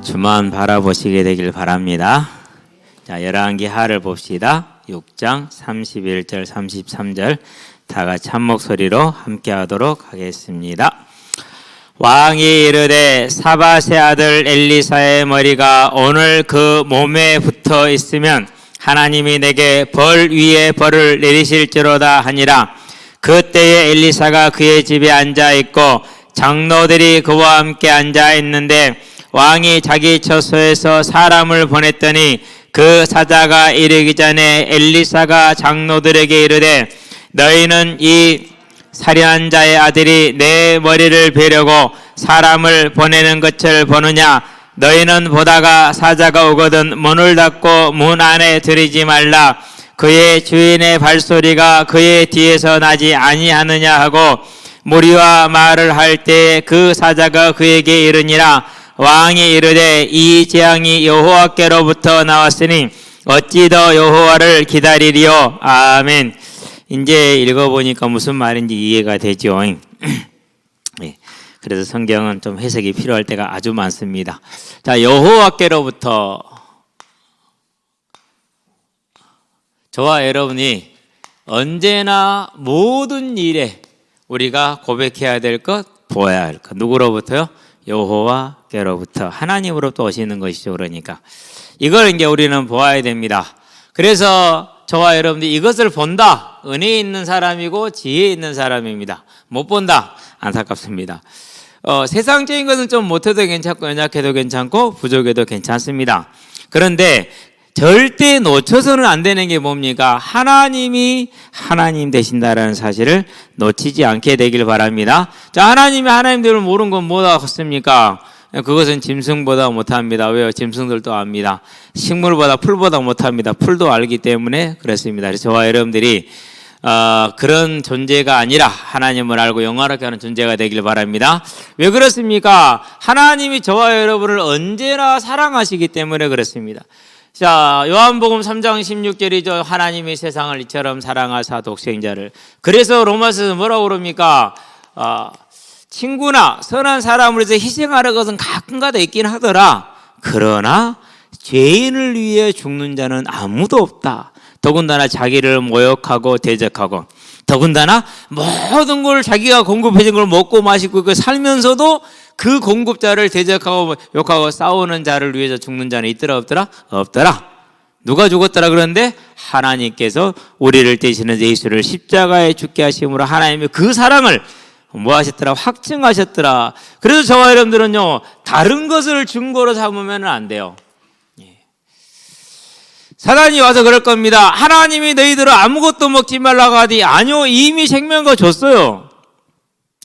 주만 바라보시게 되길 바랍니다. 자, 열왕기 하를 봅시다. 6장 31절 33절 다 같이 한 목소리로 함께 하도록 하겠습니다. 왕이 이르되 사밧의 아들 엘리사의 머리가 오늘 그 몸에 붙어 있으면 하나님이 내게 벌 위에 벌을 내리실지로다 하니라. 그때에 엘리사가 그의 집에 앉아 있고 장로들이 그와 함께 앉아 있는데 왕이 자기 처소에서 사람을 보냈더니 그 사자가 이르기 전에 엘리사가 장로들에게 이르되 너희는 이 살인한 자의 아들이 내 머리를 베려고 사람을 보내는 것을 보느냐? 너희는 보다가 사자가 오거든 문을 닫고 문 안에 들이지 말라. 그의 주인의 발소리가 그의 뒤에서 나지 아니하느냐 하고 무리와 말을 할 때 그 사자가 그에게 이르니라. 왕이 이르되 이 재앙이 여호와께로부터 나왔으니 어찌 더 여호와를 기다리리요. 아멘. 이제 읽어보니까 무슨 말인지 이해가 되죠. 그래서 성경은 좀 해석이 필요할 때가 아주 많습니다. 자, 여호와께로부터 저와 여러분이 언제나 모든 일에 우리가 고백해야 될 것, 보아야 할 것. 누구로부터요? 여호와께로부터, 하나님으로부터 오시는 것이죠. 그러니까 이걸 이제 우리는 보아야 됩니다. 그래서 저와 여러분들이 이것을 본다. 은혜 있는 사람이고 지혜 있는 사람입니다. 못 본다. 안타깝습니다. 세상적인 것은 좀 못해도 괜찮고 연약해도 괜찮고 부족해도 괜찮습니다. 그런데 절대 놓쳐서는 안 되는 게 뭡니까? 하나님이 하나님 되신다라는 사실을 놓치지 않게 되길 바랍니다. 자, 하나님이 하나님들을 모르는 건 뭐가 컸습니까? 그것은 짐승보다 못합니다. 왜요? 짐승들도 압니다. 식물보다 풀보다 못합니다. 풀도 알기 때문에 그렇습니다. 그래서 저와 여러분들이 그런 존재가 아니라 하나님을 알고 영화롭게 하는 존재가 되길 바랍니다. 왜 그렇습니까? 하나님이 저와 여러분을 언제나 사랑하시기 때문에 그렇습니다. 자, 요한복음 3장 16절이죠. 하나님이 세상을 이처럼 사랑하사 독생자를. 그래서 로마서에서 뭐라고 그럽니까? 친구나 선한 사람을 위해서 희생하는 것은 가끔가다 있긴 하더라. 그러나 죄인을 위해 죽는 자는 아무도 없다. 더군다나 자기를 모욕하고 대적하고 더군다나 모든 걸 자기가 공급해준 걸 먹고 마시고 살면서도 그 공급자를 대적하고 욕하고 싸우는 자를 위해서 죽는 자는 있더라 없더라? 없더라. 누가 죽었더라 그러는데 하나님께서 우리를 대신해 예수를 십자가에 죽게 하심으로 하나님이 그 사랑을 뭐 하셨더라? 확증하셨더라. 그래서 저와 여러분들은요, 다른 것을 증거로 삼으면 안 돼요. 사단이 와서 그럴 겁니다. 하나님이 너희들은 아무것도 먹지 말라고 하더니 아니요, 이미 생명과 줬어요.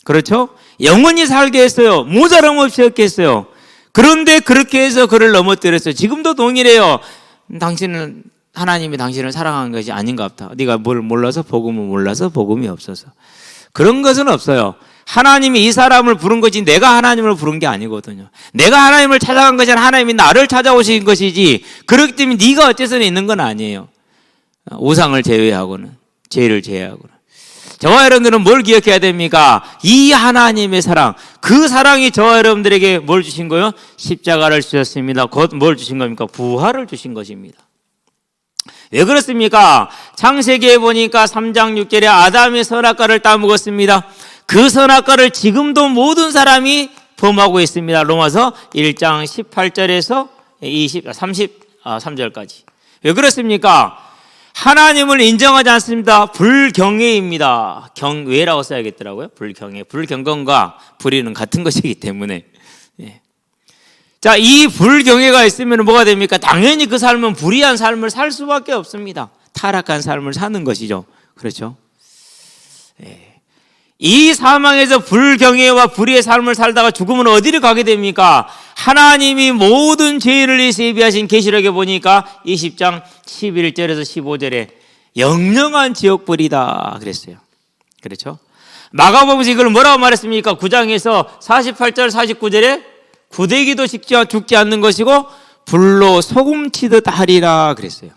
그렇죠? 영원히 살게 했어요. 모자람 없이 했겠어요. 그런데 그렇게 해서 그를 넘어뜨렸어요. 지금도 동일해요. 당신은 하나님이 당신을 사랑한 것이 아닌가 보다. 네가 뭘 몰라서 복음을 몰라서 복음이 없어서. 그런 것은 없어요. 하나님이 이 사람을 부른 것이 내가 하나님을 부른 게 아니거든요. 내가 하나님을 찾아간 것이 아니라 하나님이 나를 찾아오신 것이지, 그렇기 때문에 네가 어째서는 있는 건 아니에요. 우상을 제외하고는, 죄를 제외하고는. 저와 여러분들은 뭘 기억해야 됩니까? 이 하나님의 사랑, 그 사랑이 저와 여러분들에게 뭘 주신 거예요? 십자가를 주셨습니다. 곧 뭘 주신 겁니까? 부활을 주신 것입니다. 왜 그렇습니까? 창세기에 보니까 3장 6절에 아담이 선악과를 따먹었습니다. 그 선악과를 지금도 모든 사람이 범하고 있습니다. 로마서 1장 18절에서 33절까지. 왜 그렇습니까? 하나님을 인정하지 않습니다. 불경외입니다. 경외라고 써야겠더라고요. 불경외. 불경건과 불의는 같은 것이기 때문에. 자, 이 불경외가 있으면 뭐가 됩니까? 당연히 그 삶은 불의한 삶을 살 수밖에 없습니다. 타락한 삶을 사는 것이죠. 그렇죠? 이 사망에서 불경외와 불의의 삶을 살다가 죽으면 어디를 가게 됩니까? 하나님이 모든 죄를 위해서 예비하신 계시록에 보니까 20장 11절에서 15절에 영영한 지옥불이다 그랬어요. 그렇죠? 마가복음에서 이걸 뭐라고 말했습니까? 9장에서 48절 49절에 구데기도 죽지 않는 것이고 불로 소금치듯 하리라 그랬어요.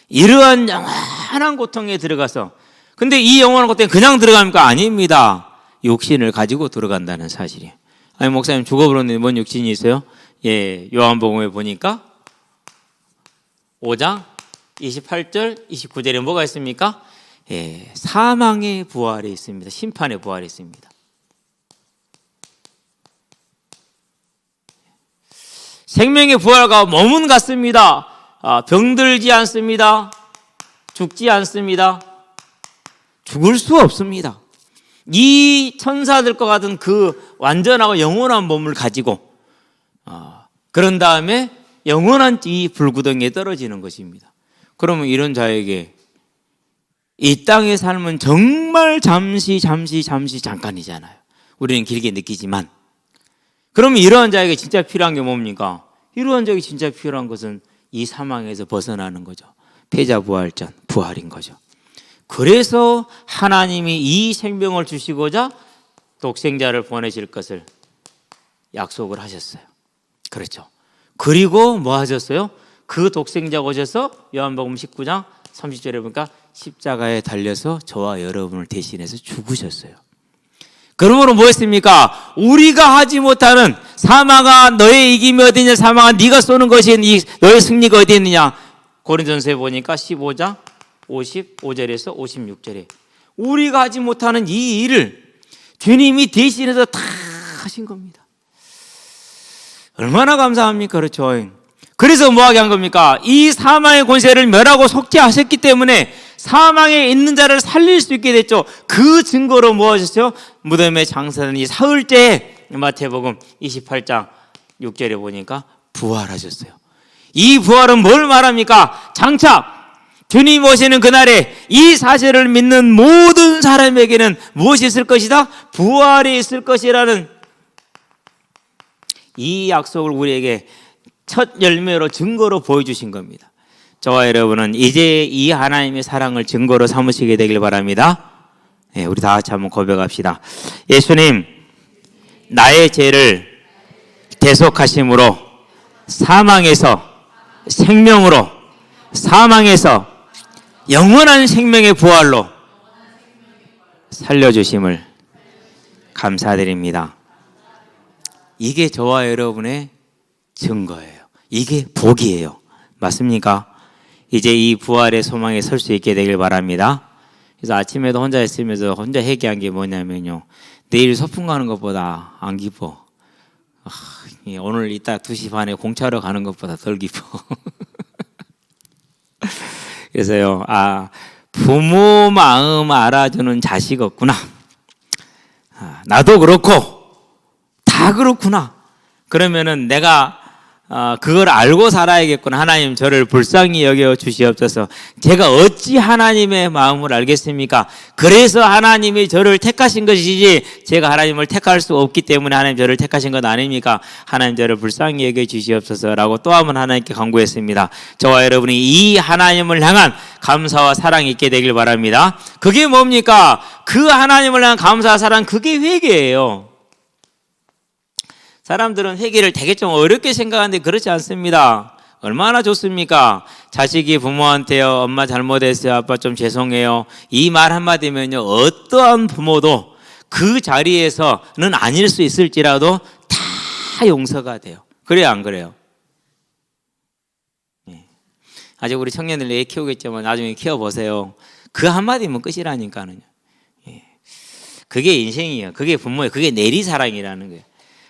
이러한 영원한 고통에 들어가서, 근데 이 영원한 고통에 그냥 들어갑니까? 아닙니다. 육신을 가지고 들어간다는 사실이에요. 아니 목사님 죽어버렸는데 뭔 육신이 있어요? 예, 요한복음에 보니까 5장 28절 29절에 뭐가 있습니까? 예, 사망의 부활이 있습니다. 심판의 부활이 있습니다. 생명의 부활과 몸은 같습니다. 병들지 않습니다. 죽지 않습니다. 죽을 수 없습니다. 이 천사들과 같은 그 완전하고 영원한 몸을 가지고 그런 다음에 영원한 이 불구덩이에 떨어지는 것입니다. 그러면 이런 자에게 이 땅의 삶은 정말 잠시 잠깐이잖아요. 우리는 길게 느끼지만 그러면 이러한 자에게 진짜 필요한 게 뭡니까? 이러한 자에게 진짜 필요한 것은 이 사망에서 벗어나는 거죠. 패자부활전, 부활인 거죠. 그래서 하나님이 이 생명을 주시고자 독생자를 보내실 것을 약속을 하셨어요. 그렇죠. 그리고 뭐 하셨어요? 그 독생자가 오셔서 요한복음 19장 30절에 보니까 십자가에 달려서 저와 여러분을 대신해서 죽으셨어요. 그러므로 뭐 했습니까? 우리가 하지 못하는 사망아 너의 이김이 어디 있냐, 사망아 네가 쏘는 것이 너의 승리가 어디 있느냐. 고린도전서에 보니까 15장 55절에서 56절에 우리가 하지 못하는 이 일을 주님이 대신해서 다 하신 겁니다. 얼마나 감사합니까? 그렇죠. 그래서 뭐하게 한 겁니까? 이 사망의 권세를 멸하고 속죄하셨기 때문에 사망에 있는 자를 살릴 수 있게 됐죠. 그 증거로 뭐 하셨어요? 무덤에 장사된 이 사흘째에 마태복음 28장 6절에 보니까 부활하셨어요. 이 부활은 뭘 말합니까? 장차 주님 오시는 그날에 이 사실을 믿는 모든 사람에게는 무엇이 있을 것이다? 부활이 있을 것이라는 이 약속을 우리에게 첫 열매로 증거로 보여주신 겁니다. 저와 여러분은 이제 이 하나님의 사랑을 증거로 삼으시게 되길 바랍니다. 네, 우리 다 같이 한번 고백합시다. 예수님, 나의 죄를 대속하심으로 사망에서 생명으로, 사망에서 영원한 생명의 부활로 살려주심을 감사드립니다. 이게 저와 여러분의 증거예요. 이게 복이에요. 맞습니까? 이제 이 부활의 소망에 설 수 있게 되길 바랍니다. 그래서 아침에도 혼자 있으면서 혼자 회개한 게 뭐냐면요, 내일 소풍 가는 것보다 안 기뻐. 오늘 이따 2시 반에 공차로 가는 것보다 덜 기뻐. 그래서요, 부모 마음 알아주는 자식 없구나. 나도 그렇고 다 그렇구나. 그러면은 내가 그걸 알고 살아야겠구나. 하나님 저를 불쌍히 여겨 주시옵소서. 제가 어찌 하나님의 마음을 알겠습니까? 그래서 하나님이 저를 택하신 것이지 제가 하나님을 택할 수 없기 때문에 하나님 저를 택하신 것 아닙니까? 하나님 저를 불쌍히 여겨 주시옵소서라고 또 한 번 하나님께 간구했습니다. 저와 여러분이 이 하나님을 향한 감사와 사랑이 있게 되길 바랍니다. 그게 뭡니까? 그 하나님을 향한 감사와 사랑, 그게 회개예요. 사람들은 회개를 되게 좀 어렵게 생각하는데 그렇지 않습니다. 얼마나 좋습니까? 자식이 부모한테요, 엄마 잘못했어요, 아빠 좀 죄송해요, 이 말 한마디면요, 어떠한 부모도 그 자리에서는 아닐 수 있을지라도 다 용서가 돼요. 그래요, 안 그래요? 아직 우리 청년들 애 키우겠지만 나중에 키워보세요. 그 한마디면 끝이라니까요. 그게 인생이에요. 그게 부모예요. 그게 내리사랑이라는 거예요.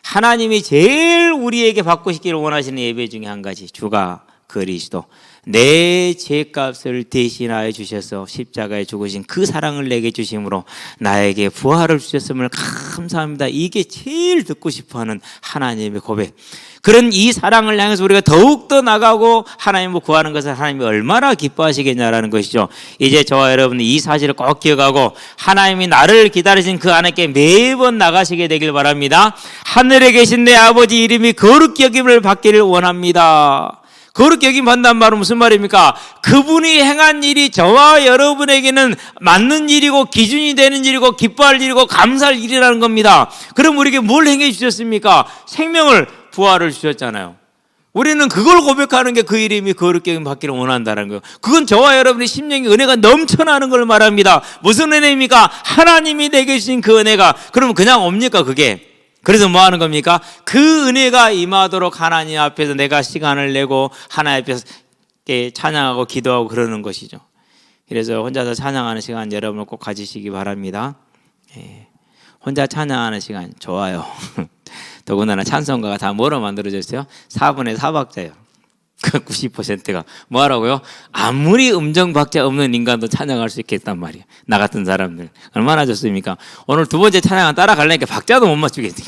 하나님이 제일 우리에게 받고 싶기를 원하시는 예배 중에 한 가지, 주가 그리스도 내 죄값을 대신하여 주셔서 십자가에 죽으신 그 사랑을 내게 주심으로 나에게 부활을 주셨음을 감사합니다. 이게 제일 듣고 싶어하는 하나님의 고백. 그런 이 사랑을 향해서 우리가 더욱더 나가고 하나님을 구하는 것을 하나님이 얼마나 기뻐하시겠냐라는 것이죠. 이제 저와 여러분이 이 사실을 꼭 기억하고 하나님이 나를 기다리신 그 하나님께 매번 나가시게 되길 바랍니다. 하늘에 계신 내 아버지 이름이 거룩히 여김을 받기를 원합니다. 거룩히 여김 받는다는 말은 무슨 말입니까? 그분이 행한 일이 저와 여러분에게는 맞는 일이고 기준이 되는 일이고 기뻐할 일이고 감사할 일이라는 겁니다. 그럼 우리에게 뭘 행해 주셨습니까? 생명을, 부활을 주셨잖아요. 우리는 그걸 고백하는 게 그 이름이 거룩히 여김 받기를 원한다는 거예요. 그건 저와 여러분의 심령의 은혜가 넘쳐나는 걸 말합니다. 무슨 은혜입니까? 하나님이 내게 주신 그 은혜가. 그러면 그냥 옵니까 그게? 그래서 뭐 하는 겁니까? 그 은혜가 임하도록 하나님 앞에서 내가 시간을 내고 하나님 앞에서 찬양하고 기도하고 그러는 것이죠. 그래서 혼자서 찬양하는 시간 여러분 꼭 가지시기 바랍니다. 혼자 찬양하는 시간 좋아요. 더군다나 찬송가가 다 뭐로 만들어졌어요? 4분의 4박자예요. 그 90%가 뭐 하라고요? 아무리 음정 박자 없는 인간도 찬양할 수 있겠단 말이에요. 나 같은 사람들 얼마나 좋습니까? 오늘 두 번째 찬양 따라가려니까 박자도 못 맞추겠어요.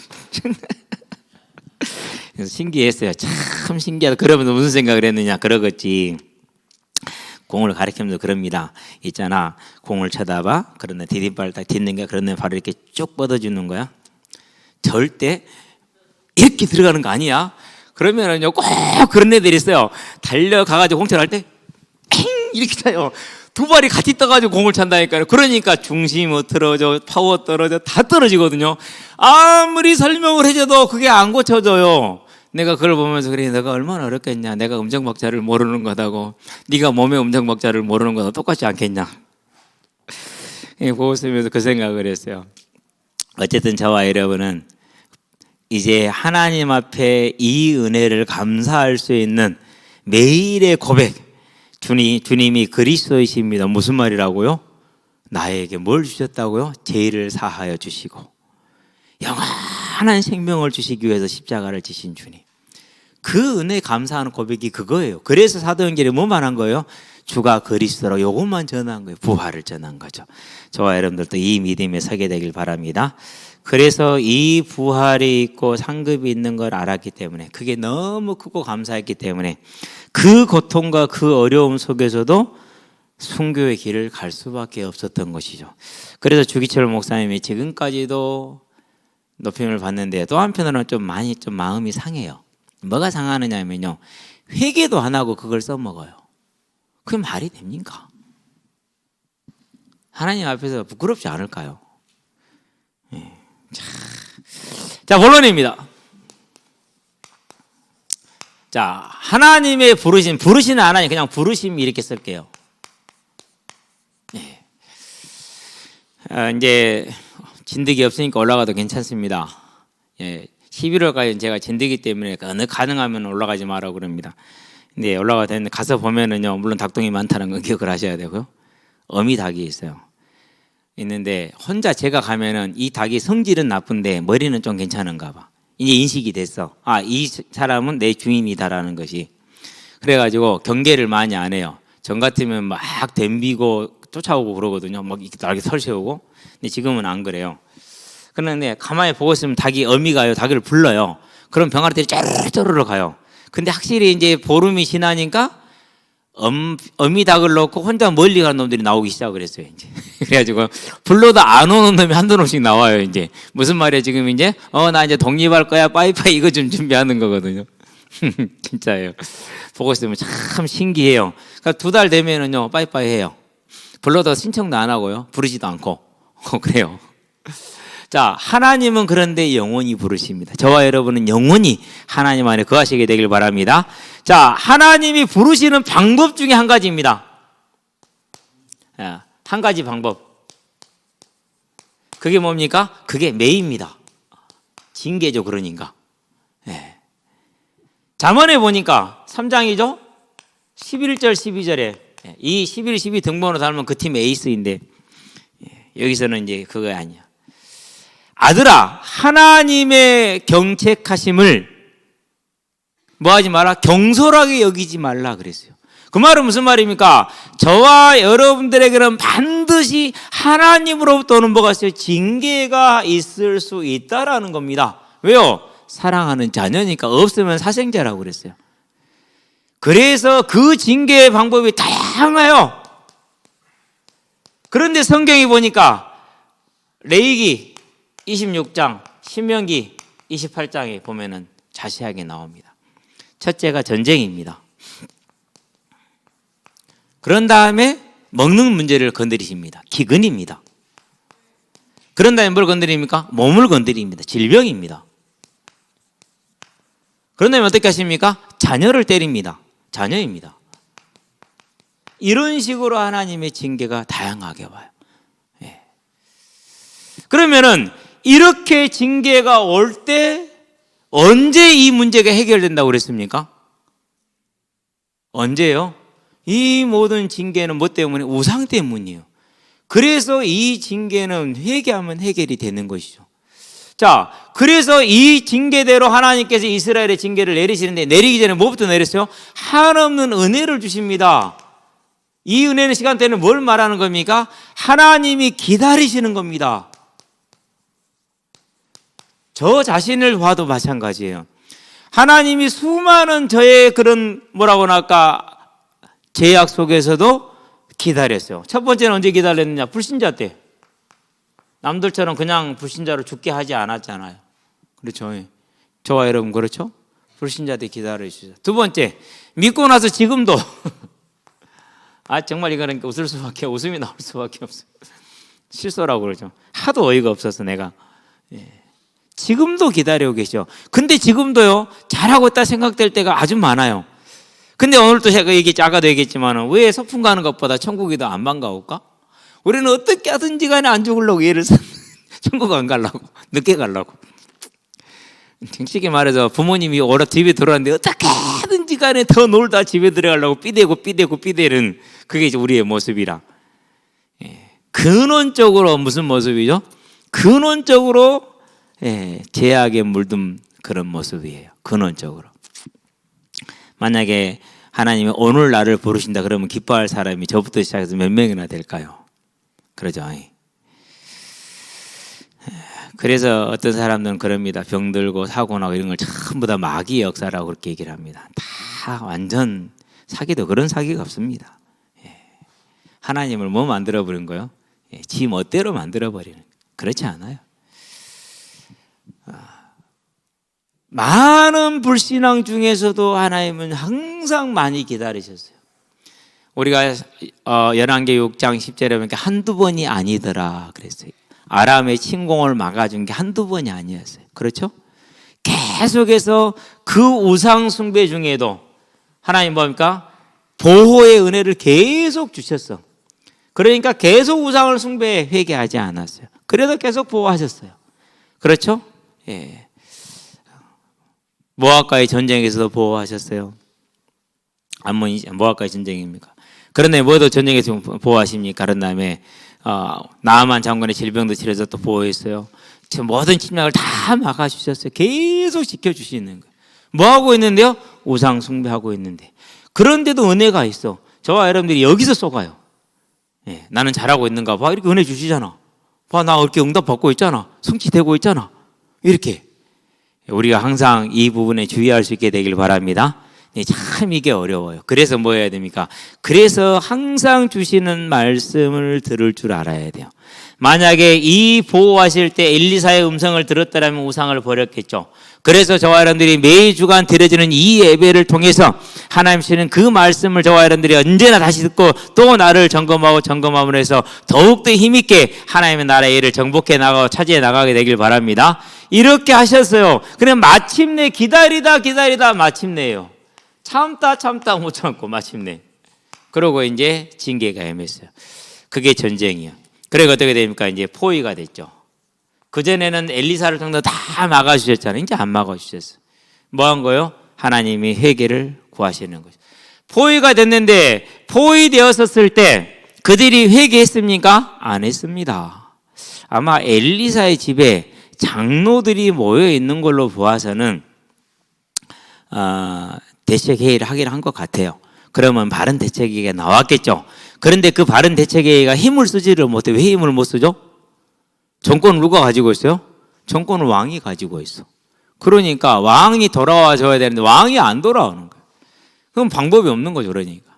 그래서 신기했어요. 참 신기하다. 그러면서 무슨 생각을 했느냐? 그러겠지. 공을 가리키면서 그럽니다. 있잖아, 공을 쳐다봐. 그런데 디딤발 딱 딛는 게 그런데 바로 이렇게 쭉 뻗어주는 거야. 절대 이렇게 들어가는 거 아니야. 그러면은요, 꼭 그런 애들이 있어요. 달려가가지고 공차를 할 때, 이렇게 차요. 두 발이 같이 떠가지고 공을 찬다니까요. 그러니까 중심 떨어져, 파워 떨어져, 다 떨어지거든요. 아무리 설명을 해줘도 그게 안 고쳐져요. 내가 그걸 보면서 그래, 내가 얼마나 어렵겠냐. 내가 음정 박자를 모르는 거다고. 네가 몸의 음정 박자를 모르는 거다 똑같지 않겠냐. 보고 있으면서 그 생각을 했어요. 어쨌든 저와 여러분은 이제 하나님 앞에 이 은혜를 감사할 수 있는 매일의 고백. 주님이 그리스도이십니다. 무슨 말이라고요? 나에게 뭘 주셨다고요? 죄를 사하여 주시고 영원한 생명을 주시기 위해서 십자가를 지신 주님. 그 은혜에 감사하는 고백이 그거예요. 그래서 사도행전에 뭐 말한 거예요? 주가 그리스도로 요것만 전한 거예요. 부활을 전한 거죠. 저와 여러분들도 이 믿음에 서게 되길 바랍니다. 그래서 이 부활이 있고 상급이 있는 걸 알았기 때문에, 그게 너무 크고 감사했기 때문에 그 고통과 그 어려움 속에서도 순교의 길을 갈 수밖에 없었던 것이죠. 그래서 주기철 목사님이 지금까지도 높임을 받는데 또 한편으로는 좀 마음이 상해요. 뭐가 상하느냐면요, 회개도 안 하고 그걸 써먹어요. 그게 말이 됩니까? 하나님 앞에서 부끄럽지 않을까요? 자, 본론입니다. 자, 하나님의 부르시는 하나님, 그냥 부르심 이렇게 쓸게요. 이제 진드기 없으니까 올라가도 괜찮습니다. 11월까지 제가 진드기 때문에 가능하면 올라가지 마라고 그럽니다. 근데 올라가는데 가서 보면은요, 물론 닭똥이 많다는 건 기억을 하셔야 되고요. 어미 닭이 있어요. 있는데 혼자 제가 가면은 이 닭이 성질은 나쁜데 머리는 좀 괜찮은가 봐. 이제 인식이 됐어. 아, 이 사람은 내 주인이다라는 것이. 그래가지고 경계를 많이 안 해요. 전 같으면 막 덤비고 쫓아오고 그러거든요. 막 이렇게 날개 설 세우고. 근데 지금은 안 그래요. 그런데 가만히 보고 있으면 어미가요, 닭을 불러요. 그럼 병아리들이 쪼르르 가요. 근데 확실히 이제 보름이 지나니까 어미 닭을 넣고 혼자 멀리 가는 놈들이 나오기 시작을 했어요, 이제. 그래가지고, 불러도 안 오는 놈이 한두 놈씩 나와요, 이제. 무슨 말이에요, 지금 이제? 나 이제 독립할 거야, 빠이빠이 이거 좀 준비하는 거거든요. 진짜예요. 보고 있으면 참 신기해요. 그러니까 2달 되면은요, 빠이빠이 해요. 불러도 신청도 안 하고요, 부르지도 않고. 그래요. 자, 하나님은 그런데 영원히 부르십니다. 저와 여러분은 영원히 하나님 안에 거하시게 되길 바랍니다. 자, 하나님이 부르시는 방법 중에 한 가지입니다. 한 가지 방법. 그게 뭡니까? 그게 매입니다. 징계죠, 그러니까. 잠언에 보니까 3장이죠? 11절, 12절에 이 11, 12 등번호 달면 그 팀 에이스인데, 여기서는 이제 그거 아니야. 아들아, 하나님의 경책하심을 뭐하지 마라? 경솔하게 여기지 말라 그랬어요. 그 말은 무슨 말입니까? 저와 여러분들에게는 반드시 하나님으로부터 오는 뭐가 있어요? 징계가 있을 수 있다라는 겁니다. 왜요? 사랑하는 자녀니까. 없으면 사생자라고 그랬어요. 그래서 그 징계의 방법이 다양해요. 그런데 성경이 보니까 레위기 26장, 신명기 28장에 보면은 자세하게 나옵니다. 첫째가 전쟁입니다. 그런 다음에 먹는 문제를 건드리십니다. 기근입니다. 그런 다음에 뭘 건드립니까? 몸을 건드립니다. 질병입니다. 그런 다음에 어떻게 하십니까? 자녀를 때립니다. 자녀입니다. 이런 식으로 하나님의 징계가 다양하게 와요. 그러면은 이렇게 징계가 올 때 언제 이 문제가 해결된다고 그랬습니까? 언제요? 이 모든 징계는 뭐 때문에? 우상 때문이에요. 그래서 이 징계는 회개하면 해결이 되는 것이죠. 자, 그래서 이 징계대로 하나님께서 이스라엘의 징계를 내리시는데, 내리기 전에 뭐부터 내렸어요? 한없는 은혜를 주십니다. 이 은혜는 시간대는 뭘 말하는 겁니까? 하나님이 기다리시는 겁니다. 저 자신을 봐도 마찬가지예요. 하나님이 수많은 저의 그런 뭐라고나 할까 죄악 속에서도 기다렸어요. 첫 번째는 언제 기다렸느냐? 불신자 때. 남들처럼 그냥 불신자로 죽게 하지 않았잖아요. 그렇죠? 저와 여러분 그렇죠? 불신자 때 기다려주시죠. 두 번째, 믿고 나서 지금도 정말 이거는 웃을 수밖에, 웃음이 나올 수밖에 없어요. 실소라고 그러죠. 하도 어이가 없어서 내가. 지금도 기다리고 계셔. 근데 지금도요, 잘하고 있다 생각될 때가 아주 많아요. 근데 오늘도 제가 아까도 얘기했지만, 왜 소풍 가는 것보다 천국이 더 안 반가울까? 우리는 어떻게 하든지 간에 안 죽으려고 예를 써. 천국 안 가려고, 늦게 가려고. 솔직히 말해서 부모님이 오라 집에 들어왔는데 어떻게 하든지 간에 더 놀다 집에 들어가려고 삐대는 그게 이제 우리의 모습이라. 근원적으로 무슨 모습이죠? 근원적으로 죄악에 물든 그런 모습이에요. 근원적으로. 만약에 하나님이 오늘 나를 부르신다 그러면 기뻐할 사람이 저부터 시작해서 몇 명이나 될까요? 그러죠. 그래서 어떤 사람들은 그럽니다. 병들고 사고 나고 이런 걸 전부 다 마귀의 역사라고 그렇게 얘기를 합니다. 다 완전 사기도 그런 사기가 없습니다. 하나님을 뭐 만들어버린 거요? 지 멋대로 만들어버리는. 그렇지 않아요. 많은 불신앙 중에서도 하나님은 항상 많이 기다리셨어요. 우리가 열왕기 6장 10절에 보니까 한두 번이 아니더라 그랬어요. 아람의 침공을 막아준 게 한두 번이 아니었어요. 그렇죠? 계속해서 그 우상 숭배 중에도 하나님 뭡니까? 보호의 은혜를 계속 주셨어. 그러니까 계속 우상을 숭배해 회개하지 않았어요. 그래도 계속 보호하셨어요. 그렇죠? 예. 모압과의 전쟁에서도 보호하셨어요. 모압과의 전쟁입니까? 그런데 뭐도 전쟁에서 보호하십니까? 그런 다음에 나아만 장군의 질병도 치료해서 또 보호했어요. 모든 침략을 다 막아주셨어요. 계속 지켜주시는 거예요. 뭐 하고 있는데요? 우상 숭배하고 있는데. 그런데도 은혜가 있어. 저와 여러분들이 여기서 쏘가요. 나는 잘하고 있는가 봐. 이렇게 은혜 주시잖아. 봐, 나 이렇게 응답 받고 있잖아. 성취되고 있잖아. 이렇게. 우리가 항상 이 부분에 주의할 수 있게 되길 바랍니다. 참 이게 어려워요. 그래서 뭐 해야 됩니까? 그래서 항상 주시는 말씀을 들을 줄 알아야 돼요. 만약에 이 보호하실 때 엘리사의 음성을 들었더라면 우상을 버렸겠죠. 그래서 저와 여러분들이 매주간 드려지는 이 예배를 통해서 하나님께서는 그 말씀을 저와 여러분들이 언제나 다시 듣고 또 나를 점검함으로 해서 더욱더 힘있게 하나님의 나라의 일을 정복해 나가고 차지해 나가게 되길 바랍니다. 이렇게 하셨어요. 그냥 마침내 기다리다 마침내예요. 참다 못 참고 마침내. 그러고 이제 징계가 임했어요. 그게 전쟁이에요. 그래서 어떻게 됩니까? 이제 포위가 됐죠. 그전에는 엘리사를 통해서 다 막아주셨잖아요. 이제 안 막아주셨어요. 뭐 한 거예요? 하나님이 회개를 구하시는 거죠. 포위가 됐는데 포위되었었을 때 그들이 회개했습니까? 안 했습니다. 아마 엘리사의 집에 장로들이 모여 있는 걸로 보아서는 대책회의를 하긴 한 것 같아요. 그러면 바른 대책회의가 나왔겠죠. 그런데 그 바른 대책회의가 힘을 쓰지를 못해. 왜 힘을 못 쓰죠? 정권을 누가 가지고 있어요? 정권을 왕이 가지고 있어. 그러니까 왕이 돌아와 줘야 되는데 왕이 안 돌아오는 거예요. 그럼 방법이 없는 거죠. 그러니까.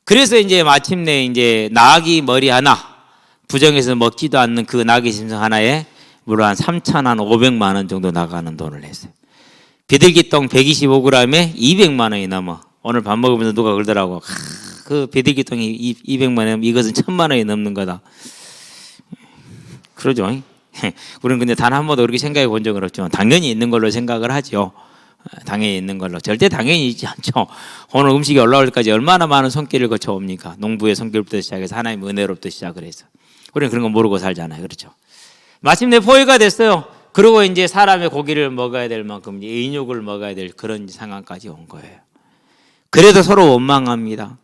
그래서 이제 마침내 이제 나귀 머리 하나, 부정해서 먹지도 않는 그 나귀 심성 하나에 무려 한 3,500만 원 정도 나가는 돈을 냈어요. 비둘기똥 125g에 200만 원이 넘어. 오늘 밥 먹으면서 누가 그러더라고. 그 비둘기똥이 200만 원, 이것은 1,000만 원이 넘는 거다. 그러죠. 우리는 근데 단 한 번도 그렇게 생각해 본 적은 없지만 당연히 있는 걸로 생각을 하죠. 당연히 있는 걸로. 절대 당연히 있지 않죠. 오늘 음식이 올라올 때까지 얼마나 많은 손길을 거쳐옵니까? 농부의 손길부터 시작해서 하나님의 은혜로부터 시작을 해서. 우리는 그런 거 모르고 살잖아요. 그렇죠. 마침내 포위가 됐어요. 그리고 이제 사람의 고기를 먹어야 될 만큼 인육을 먹어야 될 그런 상황까지 온 거예요. 그래도 서로 원망합니다.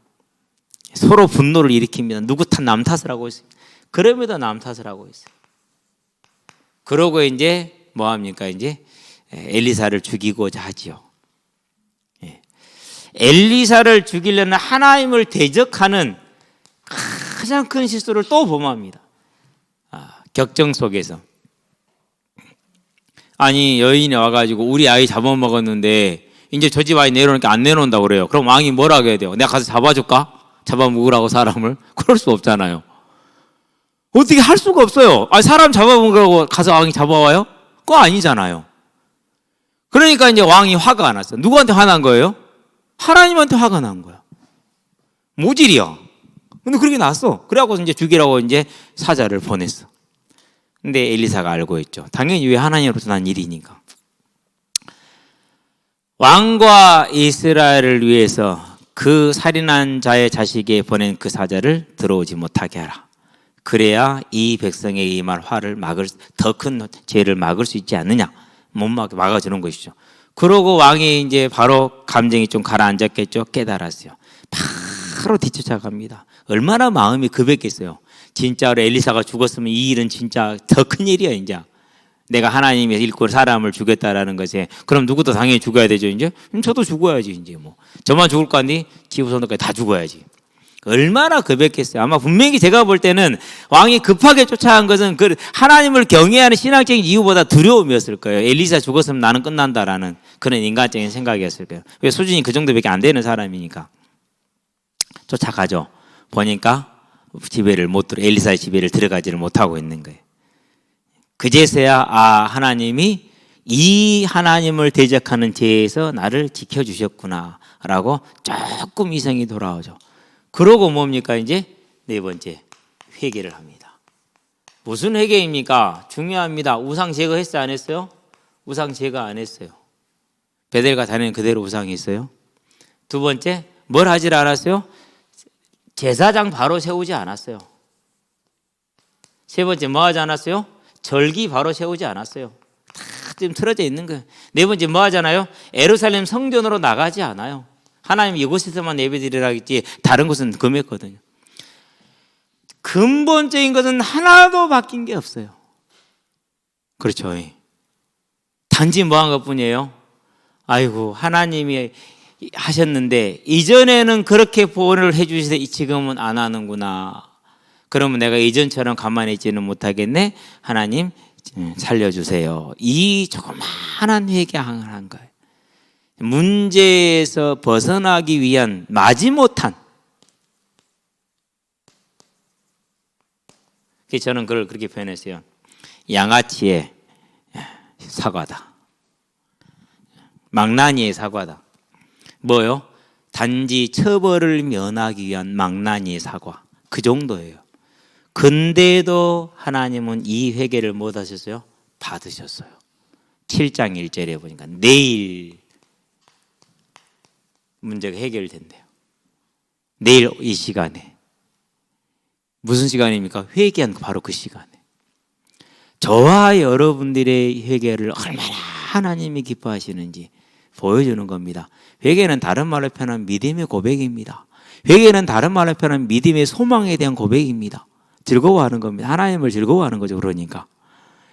서로 분노를 일으킵니다. 누구 탓, 남 탓을 하고 있어요. 그럼에도 남 탓을 하고 있어요. 그러고 이제 뭐 합니까? 이제 엘리사를 죽이고자 하지요. 엘리사를 죽이려는 하나님을 대적하는 가장 큰 실수를 또 범합니다. 격정 속에서. 아니, 여인이 와가지고 우리 아이 잡아먹었는데 이제 저 집 아이 내놓으니까 안 내놓는다고 그래요. 그럼 왕이 뭐라고 해야 돼요? 내가 가서 잡아줄까? 잡아먹으라고 사람을? 그럴 수 없잖아요. 어떻게 할 수가 없어요. 아니, 사람 잡아먹으라고 가서 왕이 잡아와요? 그거 아니잖아요. 그러니까 이제 왕이 화가 났어요. 누구한테 화난 거예요? 하나님한테 화가 난 거야. 모질이야. 근데 그렇게 났어. 그래갖고 이제 죽이라고 이제 사자를 보냈어. 근데 엘리사가 알고 있죠. 당연히 왜 하나님으로부터 난 일이니까. 왕과 이스라엘을 위해서 그 살인한 자의 자식에 보낸 그 사자를 들어오지 못하게 하라. 그래야 이 백성의 임할 화를 더 큰 죄를 막을 수 있지 않느냐. 못 막아주는 것이죠. 그러고 왕이 이제 바로 감정이 좀 가라앉았겠죠. 깨달았어요. 바로 뒤쫓아갑니다. 얼마나 마음이 급했겠어요. 진짜로 엘리사가 죽었으면 이 일은 진짜 더 큰 일이야. 이제 내가 하나님의 일꾼 사람을 죽였다라는 것에 그럼 누구도 당연히 죽어야 되죠. 이제 저도 죽어야지. 이제 뭐 저만 죽을 거 아니 기후손도까지 다 죽어야지. 얼마나 급했겠어요. 아마 분명히 제가 볼 때는 왕이 급하게 쫓아간 것은 그 하나님을 경외하는 신앙적인 이유보다 두려움이었을 거예요. 엘리사 죽었으면 나는 끝난다라는 그런 인간적인 생각이었을 거예요. 왜 수준이 그 정도밖에 안 되는 사람이니까. 쫓아가죠. 보니까 엘리사의 지배를 들어가지를 못하고 있는 거예요. 그제서야 하나님이 이 하나님을 대적하는 죄에서 나를 지켜주셨구나 라고 조금 이성이 돌아오죠. 그러고 뭡니까? 이제 네 번째 회개를 합니다. 무슨 회개입니까? 중요합니다. 우상 제거했어요? 안 했어요? 우상 제거 안 했어요. 베델과 다니는 그대로 우상이 있어요. 두 번째, 뭘 하질 않았어요? 제사장 바로 세우지 않았어요. 세 번째, 뭐 하지 않았어요? 절기 바로 세우지 않았어요. 다 지금 틀어져 있는 거예요. 네 번째, 뭐 하잖아요? 예루살렘 성전으로 나가지 않아요. 하나님 이곳에서만 예배드리라 했지 다른 곳은 금했거든요. 근본적인 것은 하나도 바뀐 게 없어요. 그렇죠. 단지 뭐 한 것뿐이에요? 아이고, 하나님이 하셨는데 이전에는 그렇게 보호를 해주시되 지금은 안 하는구나. 그러면 내가 이전처럼 가만히 있지는 못하겠네. 하나님 살려주세요. 이 조그마한 회개를 한 거예요. 문제에서 벗어나기 위한 마지못한, 저는 그걸 그렇게 표현했어요. 양아치의 사과다. 망나니의 사과다. 뭐요? 단지 처벌을 면하기 위한 망나니의 사과. 그 정도예요. 근데도 하나님은 이 회개를 못 하셨어요? 받으셨어요. 7장 1절에 보니까 내일 문제가 해결된대요. 내일 이 시간에. 무슨 시간입니까? 회개한 바로 그 시간에. 저와 여러분들의 회개를 얼마나 하나님이 기뻐하시는지 보여주는 겁니다. 회개는 다른 말로 표현하면 믿음의 고백입니다. 회개는 다른 말로 표현하면 믿음의 소망에 대한 고백입니다. 즐거워하는 겁니다. 하나님을 즐거워하는 거죠. 그러니까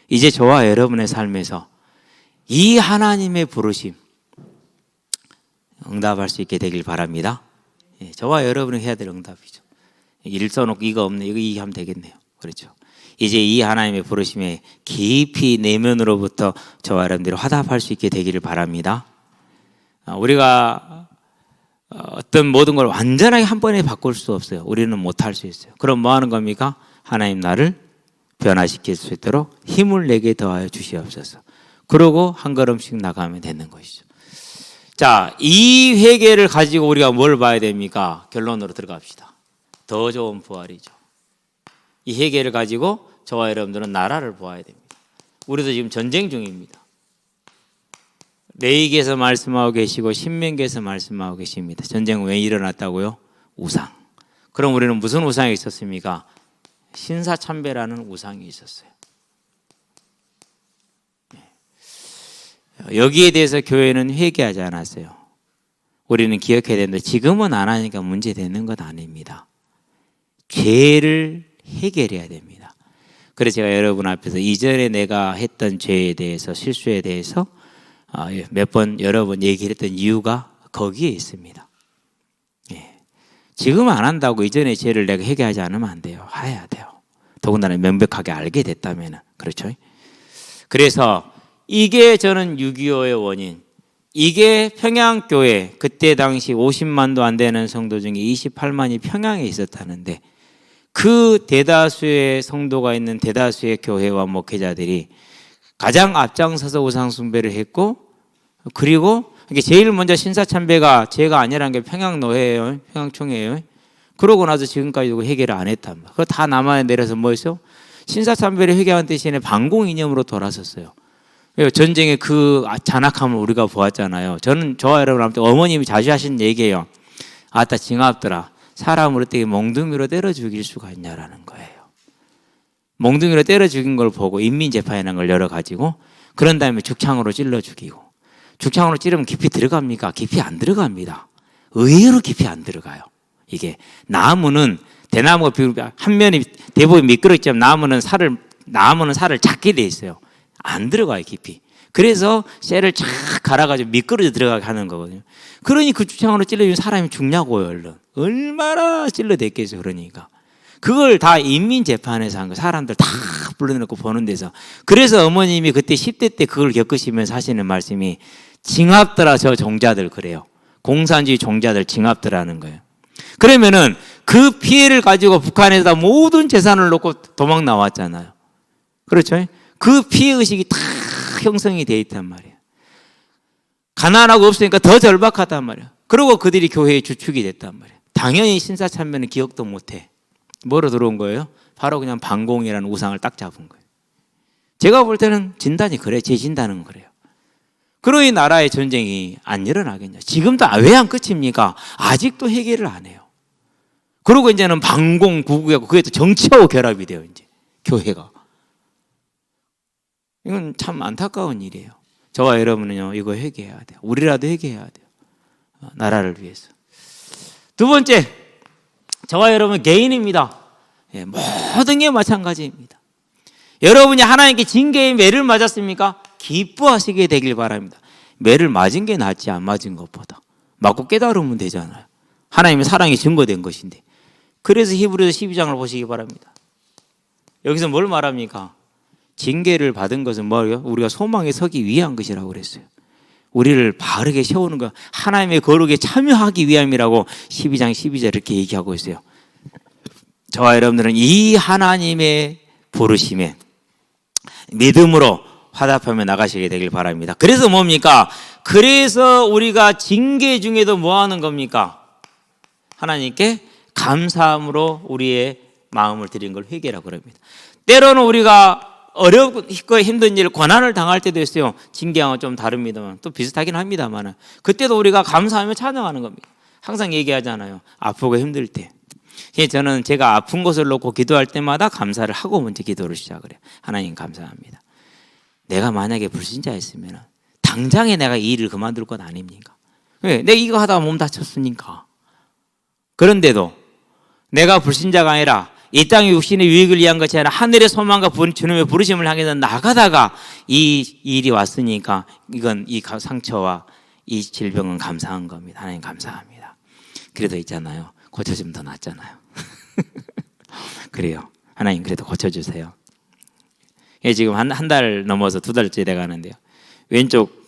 이제 저와 여러분의 삶에서 이 하나님의 부르심 응답할 수 있게 되길 바랍니다. 저와 여러분이 해야 될 응답이죠. 일 써놓고 이거 없네, 이거 하면 되겠네요. 그렇죠. 이제 이 하나님의 부르심에 깊이 내면으로부터 저와 여러분들이 화답할 수 있게 되기를 바랍니다. 우리가 어떤 모든 걸 완전하게 한 번에 바꿀 수 없어요. 우리는 못할 수 있어요. 그럼 뭐 하는 겁니까? 하나님 나를 변화시킬 수 있도록 힘을 내게 더하여 주시옵소서. 그러고 한 걸음씩 나가면 되는 것이죠. 자, 이 회개를 가지고 우리가 뭘 봐야 됩니까? 결론으로 들어갑시다. 더 좋은 부활이죠. 이 회개를 가지고 저와 여러분들은 나라를 보아야 됩니다. 우리도 지금 전쟁 중입니다. 레위기에서 말씀하고 계시고 신명기에서 말씀하고 계십니다. 전쟁은 왜 일어났다고요? 우상. 그럼 우리는 무슨 우상이 있었습니까? 신사참배라는 우상이 있었어요. 여기에 대해서 교회는 회개하지 않았어요. 우리는 기억해야 되는데 지금은 안 하니까 문제되는 것 아닙니다. 죄를 해결해야 됩니다. 그래서 제가 여러분 앞에서 이전에 내가 했던 죄에 대해서 실수에 대해서 몇 번 여러 번 얘기를 했던 이유가 거기에 있습니다. 지금 안 한다고 이전의 죄를 내가 해결하지 않으면 안 돼요. 해야 돼요. 더군다나 명백하게 알게 됐다면. 그렇죠? 그래서 이게 저는 6.25의 원인, 이게 평양교회 그때 당시 50만도 안 되는 성도 중에 28만이 평양에 있었다는데 그 대다수의 성도가 있는 대다수의 교회와 목회자들이 가장 앞장서서 우상 숭배를 했고, 그리고 이게 제일 먼저 신사참배가 죄가 아니라는 게 평양노회예요, 평양총회예요. 그러고 나서 지금까지 해결을 안 했단 말이에요. 그거 다 남한에 내려서 뭐였어요? 신사참배를 회개한 대신에 반공 이념으로 돌아섰어요. 전쟁의 그 잔악함을 우리가 보았잖아요. 저와 여러분한테 어머님이 자주 하신 얘기예요. 아따 징합들아, 사람을 어떻게 몽둥이로 때려 죽일 수가 있냐라는 거예요. 몽둥이로 때려 죽인 걸 보고 인민재판이라는 걸 열어가지고 그런 다음에 죽창으로 찔러 죽이고, 죽창으로 찌르면 깊이 들어갑니까? 깊이 안 들어갑니다. 의외로 깊이 안 들어가요. 이게 나무는 대나무가 한 면이 대부분 미끄럽지만 나무는 살을 작게 돼 있어요. 안 들어가요, 깊이. 그래서 쇠를 쫙 갈아가지고 미끄러져 들어가게 하는 거거든요. 그러니 그 주창으로 찔러주면 사람이 죽냐고요, 얼른. 얼마나 찔러댔겠어요, 그러니까. 그걸 다 인민재판에서 한 거, 사람들 다 불러놓고 보는 데서. 그래서 어머님이 그때 10대 때 그걸 겪으시면서 하시는 말씀이 징합더라, 저 종자들 그래요. 공산주의 종자들 징합더라는 거예요. 그러면은 그 피해를 가지고 북한에다 모든 재산을 놓고 도망 나왔잖아요. 그렇죠? 그 피해의식이 다 형성이 되어 있단 말이에요. 가난하고 없으니까 더 절박하단 말이에요. 그리고 그들이 교회의 주축이 됐단 말이에요. 당연히 신사참배는 기억도 못해. 뭐로 들어온 거예요? 바로 그냥 반공이라는 우상을 딱 잡은 거예요. 제가 볼 때는 진단이 그래. 제 진단은 그래요. 그러니 나라의 전쟁이 안 일어나겠냐. 지금도 왜 안 끝입니까? 아직도 해결을 안 해요. 그리고 이제는 반공 구국이고 그게 또 정치하고 결합이 돼요. 이제 교회가. 이건 참 안타까운 일이에요. 저와 여러분은요, 이거 회개해야 돼요. 우리라도 회개해야 돼요. 나라를 위해서. 두 번째, 저와 여러분 개인입니다. 모든 게 마찬가지입니다. 여러분이 하나님께 징계의 매를 맞았습니까? 기뻐하시게 되길 바랍니다. 매를 맞은 게 낫지 안 맞은 것보다. 맞고 깨달으면 되잖아요. 하나님의 사랑이 증거된 것인데. 그래서 히브리서 12장을 보시기 바랍니다. 여기서 뭘 말합니까? 징계를 받은 것은 뭐예요? 우리가 소망에 서기 위한 것이라고 그랬어요. 우리를 바르게 세우는 것, 하나님의 거룩에 참여하기 위함이라고 12장 12절 이렇게 얘기하고 있어요. 저와 여러분들은 이 하나님의 부르심에 믿음으로 화답하며 나가시게 되길 바랍니다. 그래서 뭡니까? 그래서 우리가 징계 중에도 뭐 하는 겁니까? 하나님께 감사함으로 우리의 마음을 드린 걸 회개라고 그럽니다. 때로는 우리가 어렵고 힘든 일, 고난을 당할 때도 있어요. 징계와 좀 다릅니다만, 또 비슷하긴 합니다만, 그때도 우리가 감사하며 찬양하는 겁니다. 항상 얘기하잖아요. 아프고 힘들 때. 저는 제가 아픈 것을 놓고 기도할 때마다 감사를 하고 먼저 기도를 시작을 해요. 하나님 감사합니다. 내가 만약에 불신자였으면 당장에 내가 이 일을 그만둘 건 아닙니까? 왜? 내가 이거 하다가 몸 다쳤으니까. 그런데도 내가 불신자가 아니라 이 땅의 육신의 유익을 위한 것이 아니라 하늘의 소망과 주님의 부르심을 향해서 나가다가 이 일이 왔으니까 이건 이 상처와 이 질병은 감사한 겁니다. 하나님 감사합니다. 그래도 있잖아요. 고쳐주면 더 낫잖아요. 그래요. 하나님 그래도 고쳐주세요. 지금 한 달 넘어서 2달째 돼가는데요. 왼쪽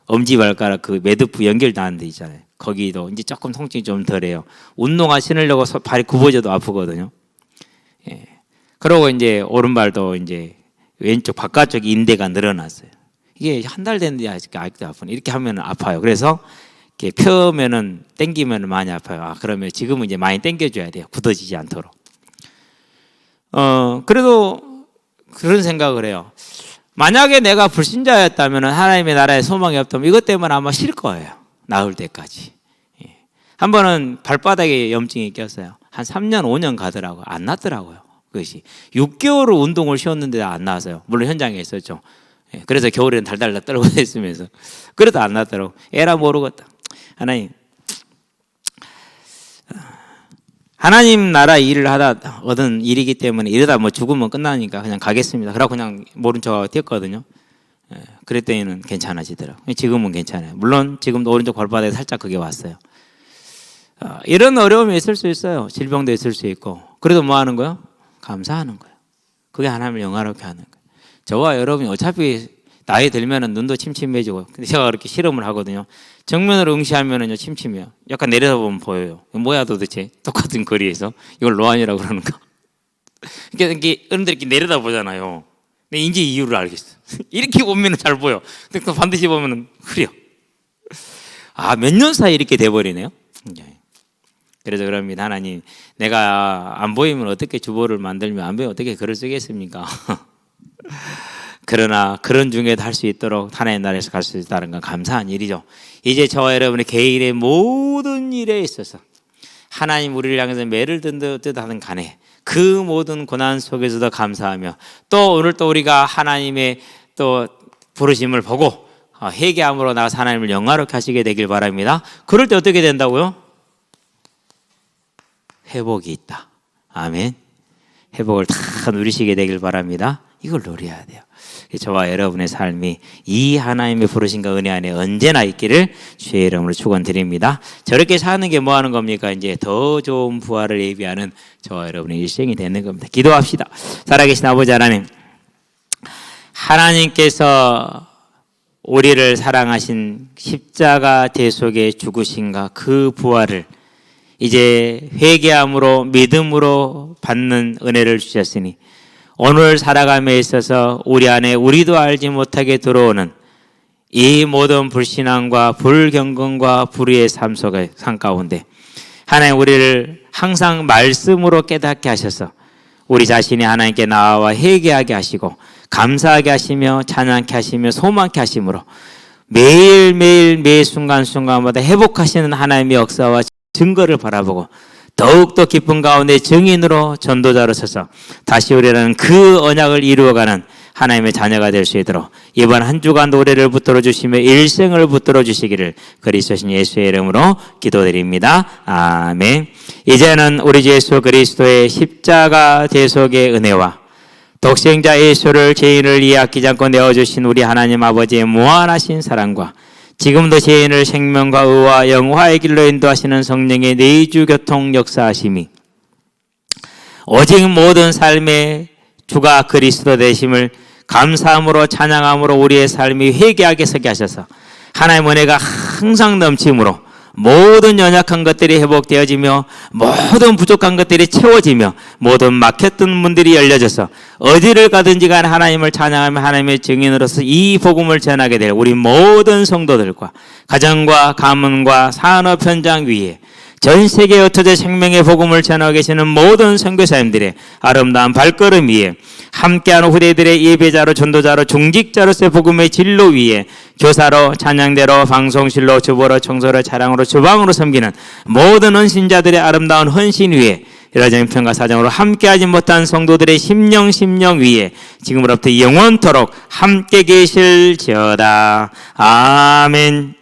엄지발가락 그 매듭부 연결되는 데 있잖아요. 거기도 이제 조금 통증이 좀 덜해요. 운동화 신으려고 발이 굽어져도 아프거든요. 그러고 이제 오른발도 이제 왼쪽 바깥쪽 인대가 늘어났어요. 이게 한 달 됐는데 아직도 아프네. 이렇게 하면 아파요. 그래서 이렇게 펴면은 당기면 많이 아파요. 그러면 지금은 이제 많이 당겨줘야 돼요. 굳어지지 않도록. 그래도 그런 생각을 해요. 만약에 내가 불신자였다면 하나님의 나라에 소망이 없다면 이것 때문에 아마 쉴 거예요. 나을 때까지. 한 번은 발바닥에 염증이 꼈어요. 한 3년, 5년 가더라고요. 안 났더라고요. 그것이. 6개월을 운동을 쉬었는데 안 나왔어요. 물론 현장에 있었죠. 그래서 겨울에는 달달달 떨고 있으면서 그래도 안 낫더라고. 에라 모르겠다. 하나님 나라 일을 하다 얻은 일이기 때문에 이러다 뭐 죽으면 끝나니까 그냥 가겠습니다. 그러고 그냥 모른 척하고 뛰었거든요. 그랬더니는 괜찮아지더라고요. 지금은 괜찮아요. 물론 지금도 오른쪽 발바닥에 살짝 그게 왔어요. 이런 어려움이 있을 수 있어요. 질병도 있을 수 있고. 그래도 뭐 하는 거예요? 감사하는 거예요. 그게 하나님을 영화롭게 하는 거예요. 저와 여러분이 어차피 나이 들면은 눈도 침침해지고, 근데 제가 그렇게 실험을 하거든요. 정면으로 응시하면은요 침침해요. 약간 내려다 보면 보여요. 뭐야 도대체 똑같은 거리에서 이걸 노안이라고 그러는가? 이렇게 어른들이 이렇게 내려다 보잖아요. 근데 이제 이유를 알겠어. 이렇게 보면은 잘 보여. 근데 또 반드시 보면은 흐려. 몇 년 사이 이렇게 돼버리네요. 그래서 그럽니다. 하나님, 내가 안 보이면 어떻게 주보를 만들면 안 보이면 어떻게 글을 쓰겠습니까? 그러나 그런 중에도 할 수 있도록 하나님 나라에서 갈 수 있다는 건 감사한 일이죠. 이제 저와 여러분의 개인의 모든 일에 있어서 하나님 우리를 향해서 매를 든듯 하는 간에 그 모든 고난 속에서도 감사하며, 또 오늘 또 우리가 하나님의 또 부르심을 보고 회개함으로 나가서 하나님을 영화롭게 하시게 되길 바랍니다. 그럴 때 어떻게 된다고요? 회복이 있다. 아멘. 회복을 다 누리시게 되길 바랍니다. 이걸 누려야 돼요. 저와 여러분의 삶이 이 하나님의 부르심과 은혜 안에 언제나 있기를 주의 이름으로 축원드립니다. 저렇게 사는 게 뭐 하는 겁니까? 이제 더 좋은 부활을 예비하는 저와 여러분의 일생이 되는 겁니다. 기도합시다. 살아계신 아버지 하나님, 하나님께서 우리를 사랑하신 십자가 대속의 죽으심과 그 부활을 이제 회개함으로 믿음으로 받는 은혜를 주셨으니, 오늘 살아감에 있어서 우리 안에 우리도 알지 못하게 들어오는 이 모든 불신앙과 불경건과 불의의 삶 가운데 하나님 우리를 항상 말씀으로 깨닫게 하셔서 우리 자신이 하나님께 나와 회개하게 하시고 감사하게 하시며 찬양케 하시며 소망케 하심으로 매일매일 매 순간순간마다 회복하시는 하나님의 역사와 증거를 바라보고 더욱더 깊은 가운데 증인으로 전도자로 서서 다시 우리라는 그 언약을 이루어가는 하나님의 자녀가 될 수 있도록 이번 한 주간 노래를 붙들어 주시며 일생을 붙들어 주시기를 그리스도신 예수의 이름으로 기도드립니다. 아멘. 이제는 우리 주 예수 그리스도의 십자가 대속의 은혜와 독생자 예수를 죄인을 이해 아끼지 않고 내어주신 우리 하나님 아버지의 무한하신 사랑과 지금도 죄인을 생명과 의와 영화의 길로 인도하시는 성령의 내주 교통 역사하심이 오직 모든 삶의 주가 그리스도 되심을 감사함으로 찬양함으로 우리의 삶이 회개하게 서게 하셔서 하나님의 은혜가 항상 넘침으로 모든 연약한 것들이 회복되어지며 모든 부족한 것들이 채워지며 모든 막혔던 문들이 열려져서 어디를 가든지 간에 하나님을 찬양하며 하나님의 증인으로서 이 복음을 전하게 될 우리 모든 성도들과 가정과 가문과 산업 현장 위에 전 세계에 흩어져 생명의 복음을 전하고 계시는 모든 선교사님들의 아름다운 발걸음 위에 함께하는 후대들의 예배자로 전도자로 중직자로서의 복음의 진로 위에 교사로 찬양대로 방송실로 주보로 청소로 차량으로 주방으로 섬기는 모든 헌신자들의 아름다운 헌신 위에 여러분 평가 사정으로 함께하지 못한 성도들의 심령 위에 지금으로부터 영원토록 함께 계실지어다. 아멘.